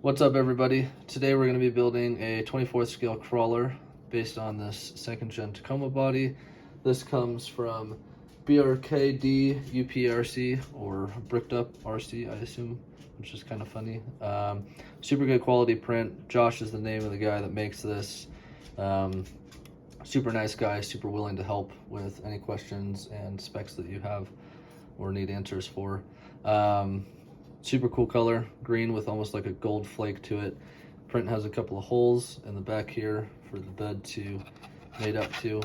What's up, everybody? Today we're going to be building a 24th scale crawler based on this second gen Tacoma body. This comes from BRKDUPRC, or Bricked Up RC, I assume, which is kind of funny. Super good quality print. Josh is the name of the guy that makes this. Super nice guy, super willing to help with any questions and specs that you have or need answers for. Super cool color, green with almost like a gold flake to it. Print has a couple of holes in the back here for the bed to mate up to.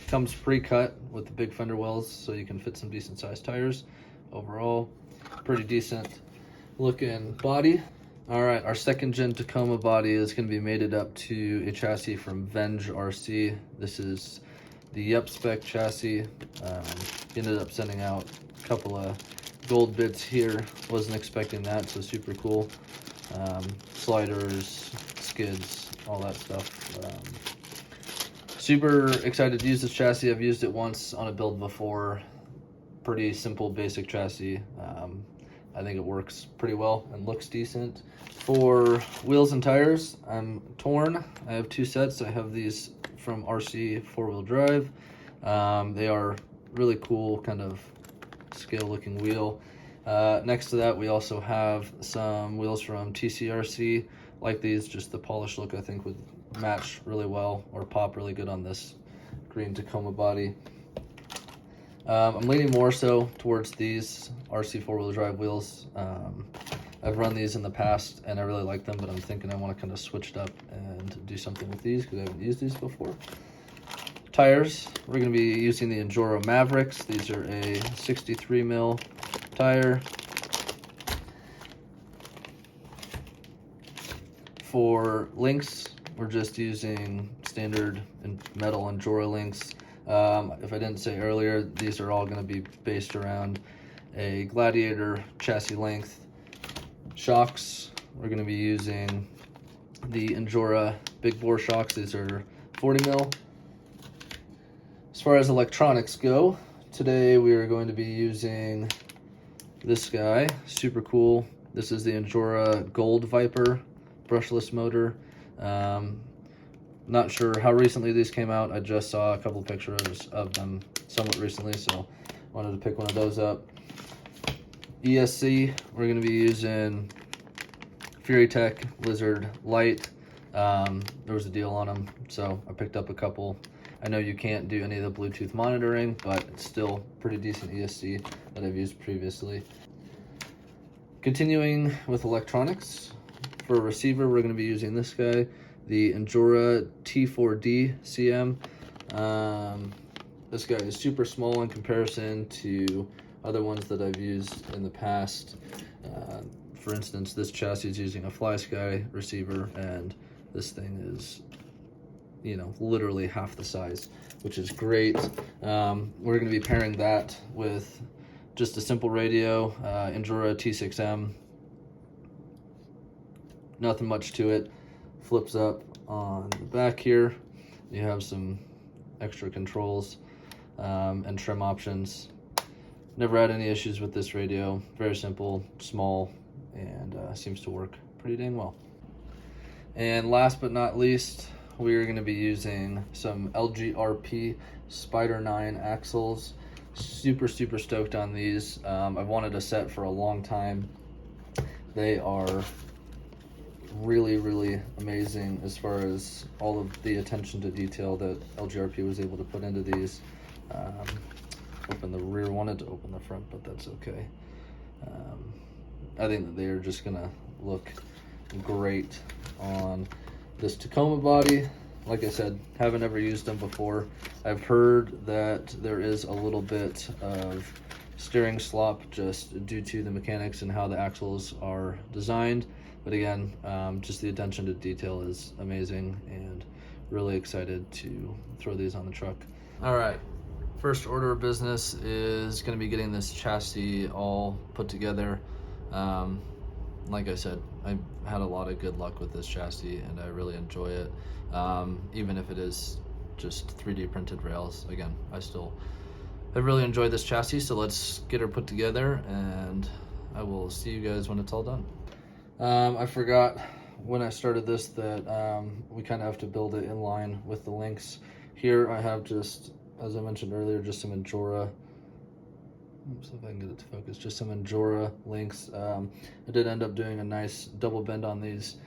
Comes pre-cut with the big fender wells, so you can fit some decent sized tires. Overall, pretty decent looking body. All right, our second gen Tacoma body is going to be mated up to a chassis from VENGRC. This is the Yup spec chassis. Ended up sending out a couple of gold bits here. Wasn't expecting that, so super cool. Sliders, skids, all that stuff. Super excited to use this chassis. I've used it once on a build before. Pretty simple, basic chassis. I think it works pretty well and looks decent. For wheels and tires, I'm torn. I have two sets. I have these from RC 4-wheel drive. They are really cool, kind of scale looking wheel. Next to that, we also have some wheels from TCRC. Like these, just the polished look I think would match really well or pop really good on this green Tacoma body. I'm leaning more so towards these RC 4-wheel drive wheels. I've run these in the past and I really like them, but I'm thinking I want to kind of switch it up and do something with these because I haven't used these before. Tires, we're going to be using the Enduro Mavericks. These are a 63 mil tire. For links, we're just using standard metal Enduro links. If I didn't say earlier, these are all going to be based around a Gladiator chassis length. Shocks, we're going to be using the Endura big bore shocks. These are 40 mil. As far as electronics go, today we are going to be using this guy, super cool. This is the Endura Gold Viper brushless motor. Not sure how recently these came out. I just saw a couple pictures of them somewhat recently, so wanted to pick one of those up. ESC, we're going to be using Fury Tech Lizard Light. There was a deal on them, so I picked up a couple. I know you can't do any of the Bluetooth monitoring, but it's still pretty decent ESC that I've used previously. Continuing with electronics, for a receiver, we're going to be using this guy, the Endura T4D CM. This guy is super small in comparison to other ones that I've used in the past. For instance, this chassis is using a FlySky receiver, and this thing is, you know, literally half the size, which is great. We're going to be pairing that with just a simple radio, Endura T6M. Nothing much to it. Flips up on the back here. You have some extra controls and trim options. Never had any issues with this radio. Very simple, small, and seems to work pretty dang well. And last but not least, we are going to be using some LGRP Spider 9 axles. Super stoked on these. I've wanted a set for a long time. They are really amazing as far as all of the attention to detail that LGRP was able to put into these. Open the rear, wanted to open the front, but that's okay. I think that they are just gonna look great on this Tacoma body. Like I said, haven't ever used them before. I've heard that there is a little bit of steering slop just due to the mechanics and how the axles are designed. But again, just the attention to detail is amazing, and really excited to throw these on the truck. All right, first order of business is going to be getting this chassis all put together. Like I said, I've had a lot of good luck with this chassis, and I really enjoy it. Even if it is just 3D printed rails, again, I really enjoyed this chassis, so let's get her put together, and I will see you guys when it's all done. I forgot when I started this that we kind of have to build it in line with the links. Here I have just, as I mentioned earlier, just some Injora. Oops, if I can get it to focus, just some Injora links. I did end up doing a nice double bend on these.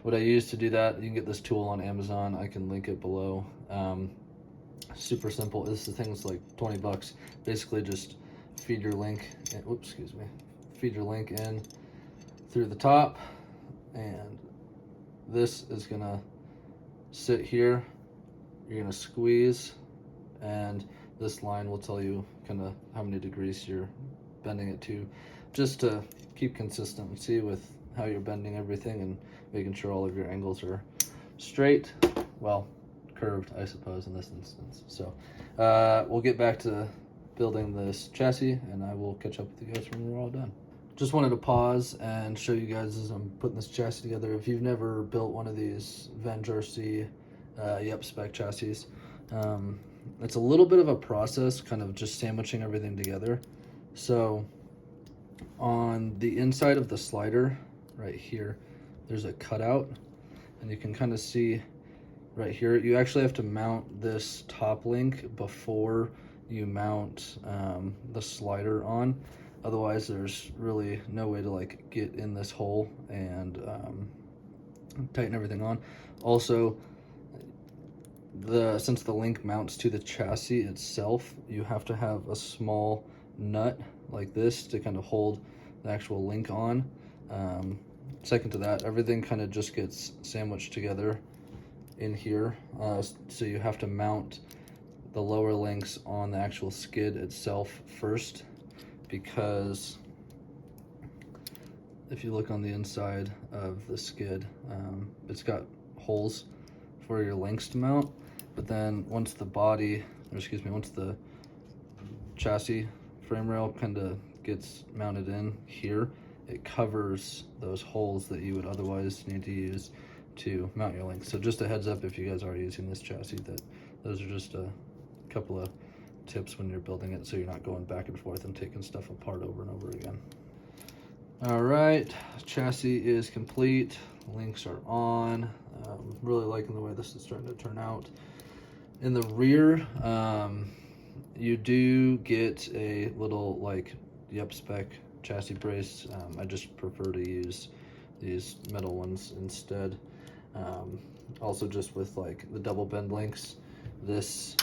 What I use to do that, you can get this tool on Amazon. I can link it below. Super simple. This thing's like 20 bucks. Basically just feed your link in, oops, excuse me. Feed your link in through the top, and this is gonna sit here. You're gonna squeeze, and this line will tell you kind of how many degrees you're bending it to, just to keep consistency with how you're bending everything and making sure all of your angles are straight, well, curved, I suppose, in this instance. So we'll get back to building this chassis, and I will catch up with you guys when we're all done. Just wanted to pause and show you guys as I'm putting this chassis together. If you've never built one of these VENGRC spec chassis, it's a little bit of a process, kind of just sandwiching everything together. So on the inside of the slider right here, there's a cutout, and you can kind of see right here, you actually have to mount this top link before you mount the slider on. Otherwise there's really no way to like get in this hole and tighten everything on. Also, since the link mounts to the chassis itself, you have to have a small nut like this to kind of hold the actual link on. Second to that, everything kind of just gets sandwiched together in here. So you have to mount the lower links on the actual skid itself first, because if you look on the inside of the skid, it's got holes for your links to mount. But then once the once the chassis frame rail kind of gets mounted in here, it covers those holes that you would otherwise need to use to mount your links. So just a heads up, if you guys are using this chassis, that those are just a couple of tips when you're building it, so you're not going back and forth and taking stuff apart over and over again. All right, chassis is complete, links are on. Really liking the way this is starting to turn out. In the rear, you do get a little like spec chassis brace. I just prefer to use these metal ones instead. Also, just with like the double bend links, this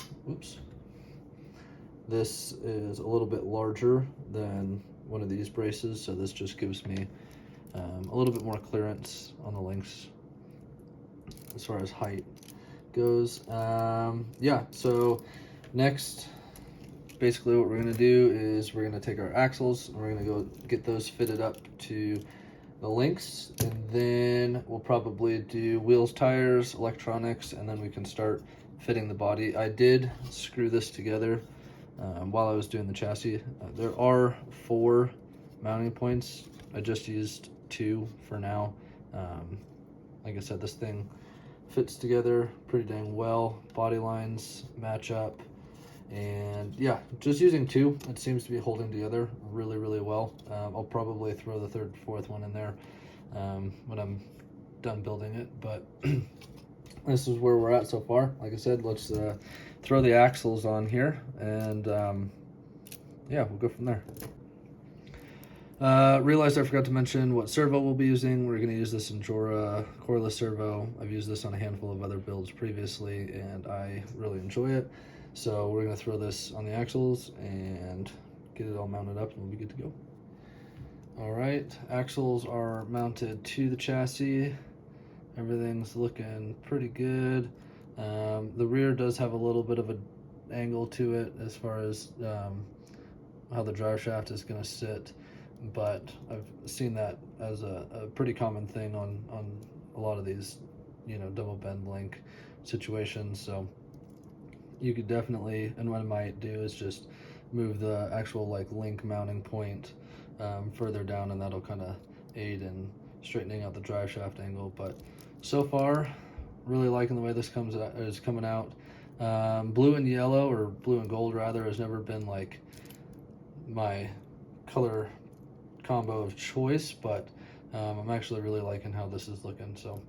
is a little bit larger than one of these braces, so this just gives me a little bit more clearance on the links as far as height goes. Yeah, so next, basically what we're gonna do is we're gonna take our axles and we're gonna go get those fitted up to the links, and then we'll probably do wheels, tires, electronics, and then we can start fitting the body. I did screw this together while I was doing the chassis. There are 4 mounting points. I just used 2 for now. Like I said, this thing fits together pretty dang well. Body lines match up, and yeah, just using 2, it seems to be holding together really, really well. I'll probably throw the 3rd, 4th one in there when I'm done building it, but this is where we're at so far. Like I said, let's throw the axles on here, and yeah, we'll go from there. Realized I forgot to mention what servo we'll be using. We're going to use this Injora coreless servo. I've used this on a handful of other builds previously, and I really enjoy it. So we're going to throw this on the axles and get it all mounted up, and we'll be good to go. All right, axles are mounted to the chassis. Everything's looking pretty good. The rear does have a little bit of an angle to it as far as how the drive shaft is going to sit, but I've seen that as a pretty common thing on a lot of these, double bend link situations. So you could definitely, and what I might do is just move the actual link mounting point further down, and that'll kind of aid in straightening out the drive shaft angle. But so far, really liking the way this is coming out. Blue and yellow, or blue and gold rather, has never been like my color combo of choice, but I'm actually really liking how this is looking. So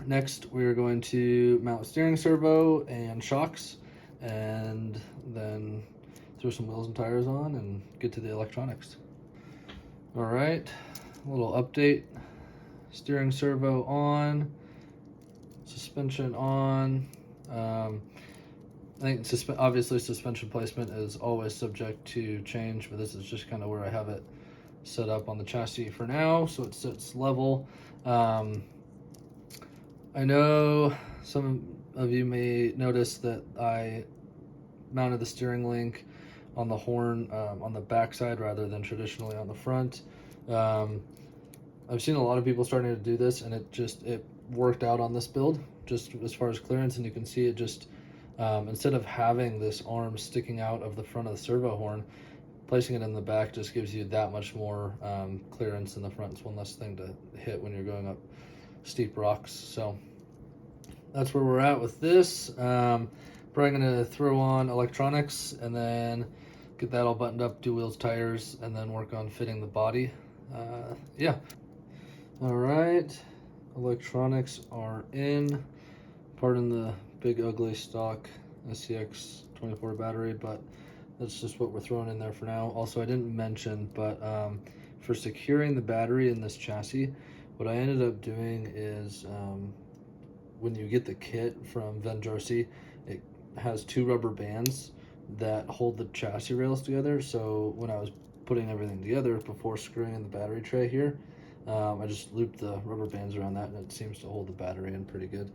next we're going to mount steering servo and shocks, and then throw some wheels and tires on and get to the electronics. All right, a little update. Steering servo on, suspension on. I think obviously suspension placement is always subject to change, but this is just kind of where I have it set up on the chassis for now, so it sits level. I know some of you may notice that I mounted the steering link on the horn on the back side rather than traditionally on the front. I've seen a lot of people starting to do this, and it worked out on this build just as far as clearance, and you can see it just instead of having this arm sticking out of the front of the servo horn, placing it in the back just gives you that much more clearance in the front. It's one less thing to hit when you're going up steep rocks. So that's where we're at with this. Probably gonna throw on electronics and then get that all buttoned up, do wheels, tires, and then work on fitting the body. Yeah. All right, electronics are in. Pardon the big ugly stock SCX24 battery, but that's just what we're throwing in there for now. Also, I didn't mention, but for securing the battery in this chassis, what I ended up doing is when you get the kit from VENGRC, it has 2 rubber bands that hold the chassis rails together. So when I was putting everything together before screwing in the battery tray here, I just looped the rubber bands around that, and it seems to hold the battery in pretty good.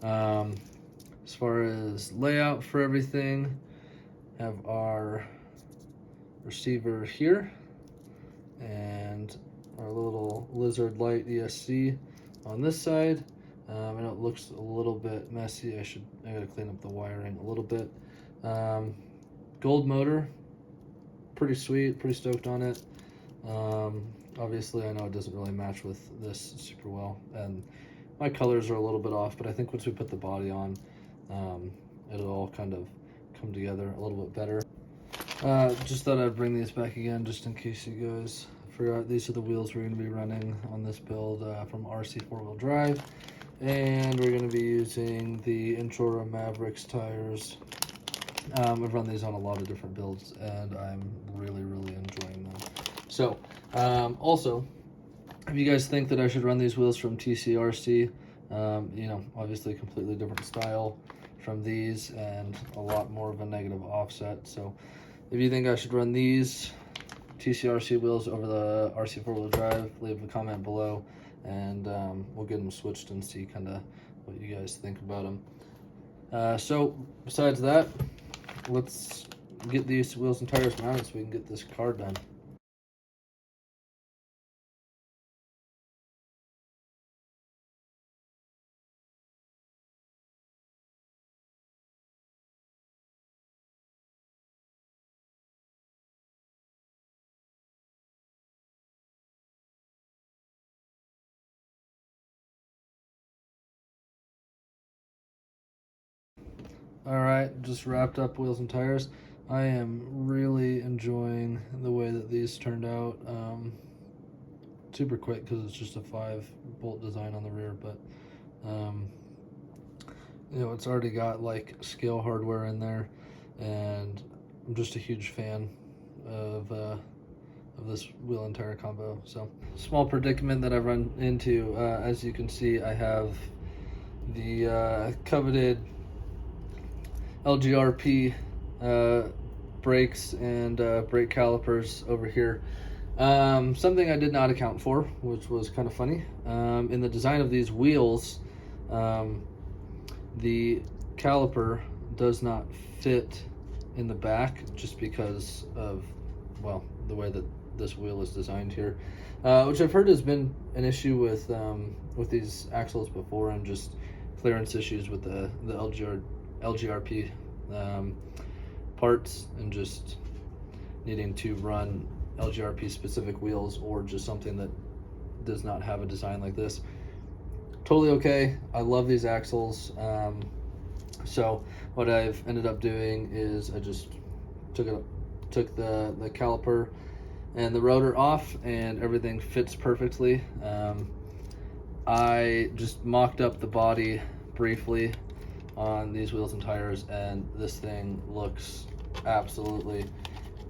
As far as layout for everything, have our receiver here and our little lizard light ESC on this side. I know it looks a little bit messy. I gotta clean up the wiring a little bit. Gold motor, pretty sweet, pretty stoked on it. Obviously I know it doesn't really match with this super well, and my colors are a little bit off, but I think once we put the body on, it'll all kind of come together a little bit better. Just thought I'd bring these back again just in case you guys forgot. These are the wheels we're going to be running on this build from RC 4-wheel drive, and we're going to be using the Inchora Mavericks tires. I've run these on a lot of different builds, and I'm really enjoying them. So also, if you guys think that I should run these wheels from TCRC, you know, obviously completely different style from these and a lot more of a negative offset. So if you think I should run these TCRC wheels over the RC 4-wheel drive, leave a comment below, and we'll get them switched and see kind of what you guys think about them. So besides that, let's get these wheels and tires mounted so we can get this car done. All right, just wrapped up wheels and tires. I am really enjoying the way that these turned out. Super quick because it's just a 5-bolt design on the rear, but you know, it's already got like scale hardware in there, and I'm just a huge fan of this wheel and tire combo. So, small predicament that I've run into, as you can see, I have the coveted LGRP brakes and brake calipers over here. Something I did not account for, which was kind of funny. In the design of these wheels, the caliper does not fit in the back just because of, well, the way that this wheel is designed here, which I've heard has been an issue with these axles before, and just clearance issues with the LGRP parts, and just needing to run LGRP specific wheels, or just something that does not have a design like this. Totally okay. I love these axles. So what I've ended up doing is I just took the caliper and the rotor off, and everything fits perfectly. I just mocked up the body briefly on these wheels and tires, and this thing looks absolutely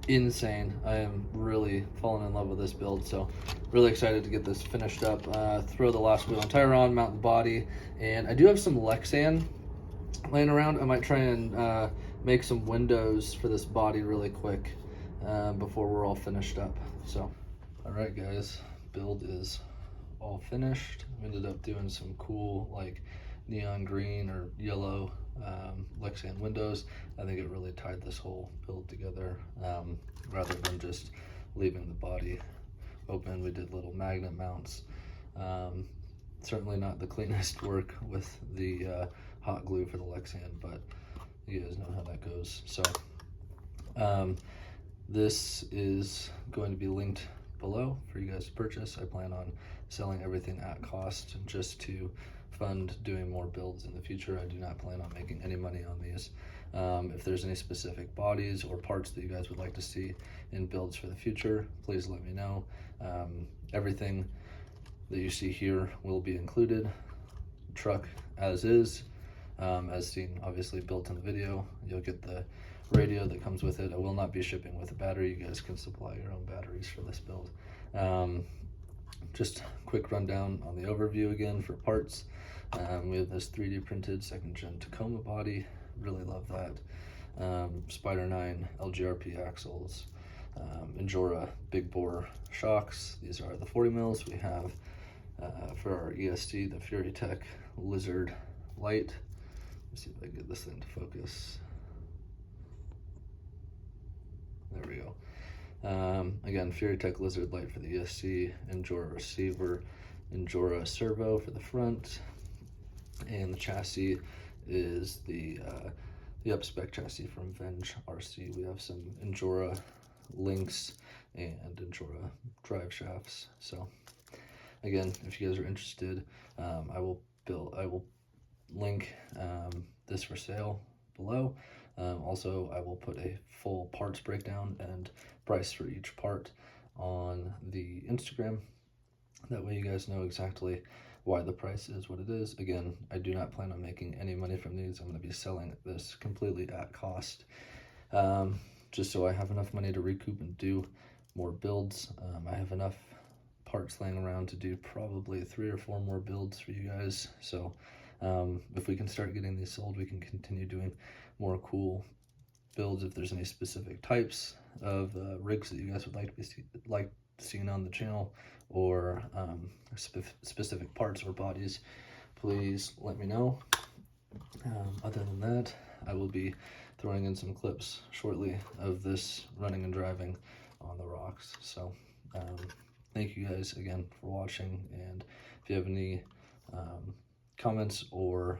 insane. I am really falling in love with this build, so really excited to get this finished up. Throw the last wheel and tire on, mount the body, and I do have some Lexan laying around. I might try and make some windows for this body really quick before we're all finished up. So, all right guys, build is all finished. We ended up doing some cool like neon green or yellow Lexan windows. I think it really tied this whole build together, rather than just leaving the body open. We did little magnet mounts. Certainly not the cleanest work with the hot glue for the Lexan, but you guys know how that goes. So this is going to be linked below for you guys to purchase. I plan on selling everything at cost just to fund doing more builds in the future. I do not plan on making any money on these. If there's any specific bodies or parts that you guys would like to see in builds for the future, please let me know. Everything that you see here will be included. Truck as is, as seen obviously built in the video. You'll get the radio that comes with it. I will not be shipping with a battery. You guys can supply your own batteries for this build. Just quick rundown on the overview again for parts. We have this 3D printed 2nd Gen Tacoma body. Really love that. Spider 9 LGRP axles. Endura big bore shocks. These are the 40 mils. We have for our EST the Fury Tech Lizard light. Let's see if I can get this thing to focus. There we go. Again, Fury Tech Lizard light for the ESC, Endura receiver, Endura servo for the front, and the chassis is the up-spec chassis from VENGRC. We have some Endura links and Endura drive shafts. So again, if you guys are interested, I will link this for sale below. Also, I will put a full parts breakdown and price for each part on the Instagram. That way you guys know exactly why the price is what it is. Again, I do not plan on making any money from these. I'm going to be selling this completely at cost, just so I have enough money to recoup and do more builds. I have enough parts laying around to do probably 3 or 4 more builds for you guys. So if we can start getting these sold, we can continue doing more cool builds. If there's any specific types of rigs that you guys would like to be seen on the channel, or specific parts or bodies, please let me know. Other than that, I will be throwing in some clips shortly of this running and driving on the rocks. So thank you guys again for watching, and if you have any comments or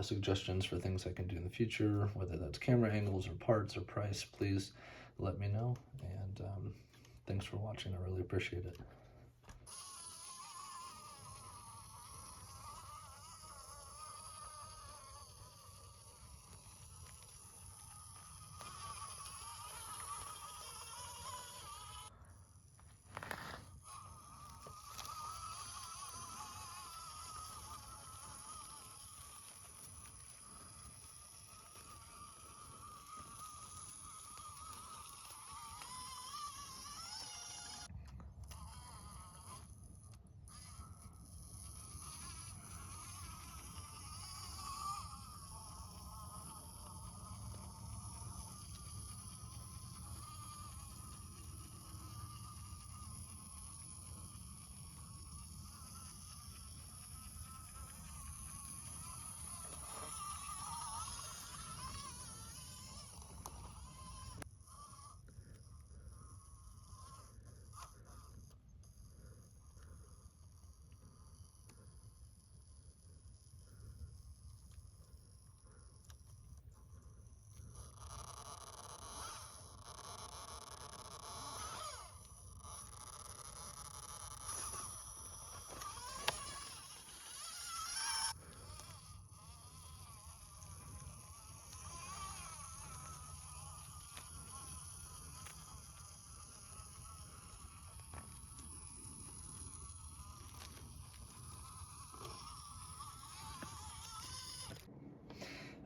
suggestions for things I can do in the future, whether that's camera angles or parts or price, please let me know. And thanks for watching. I really appreciate it.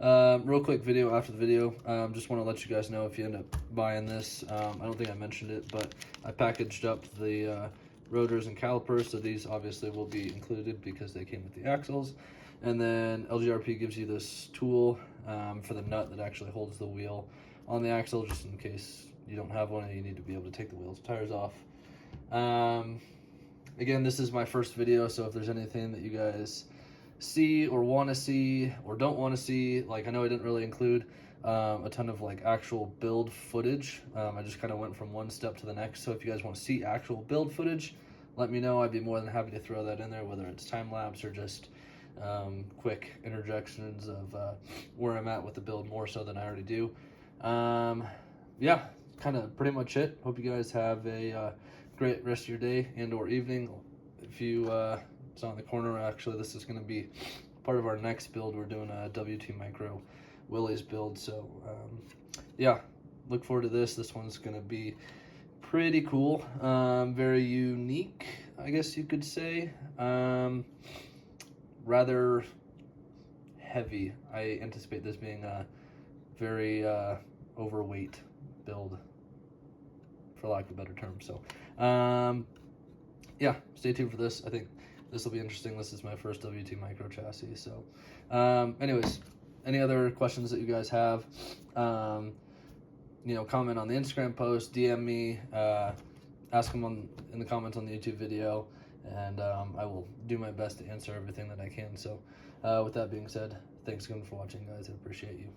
Real quick video after the video. Just want to let you guys know if you end up buying this. I don't think I mentioned it, but I packaged up the rotors and calipers, so these obviously will be included because they came with the axles. And then LGRP gives you this tool for the nut that actually holds the wheel on the axle, just in case you don't have one and you need to be able to take the wheels and tires off. Again, this is my first video, so if there's anything that you guys see or want to see or don't want to see, like I know I didn't really include a ton of like actual build footage. I just kind of went from one step to the next, so if you guys want to see actual build footage, let me know. I'd be more than happy to throw that in there, whether it's time lapse or just quick interjections of where I'm at with the build, more so than I already do. Yeah, kind of pretty much it. Hope you guys have a great rest of your day and or evening. If you saw in the corner, actually this is going to be part of our next build. We're doing a W2 Micro Willys build, so yeah, look forward to this. This one's going to be pretty cool, very unique, I guess you could say. Rather heavy. I anticipate this being a very overweight build, for lack of a better term. So yeah, stay tuned for this. I think this will be interesting. This is my first W2 Micro chassis. So anyways, any other questions that you guys have, you know, comment on the Instagram post, DM me, ask them in the comments on the YouTube video, and I will do my best to answer everything that I can. So with that being said, thanks again for watching, guys. I appreciate you.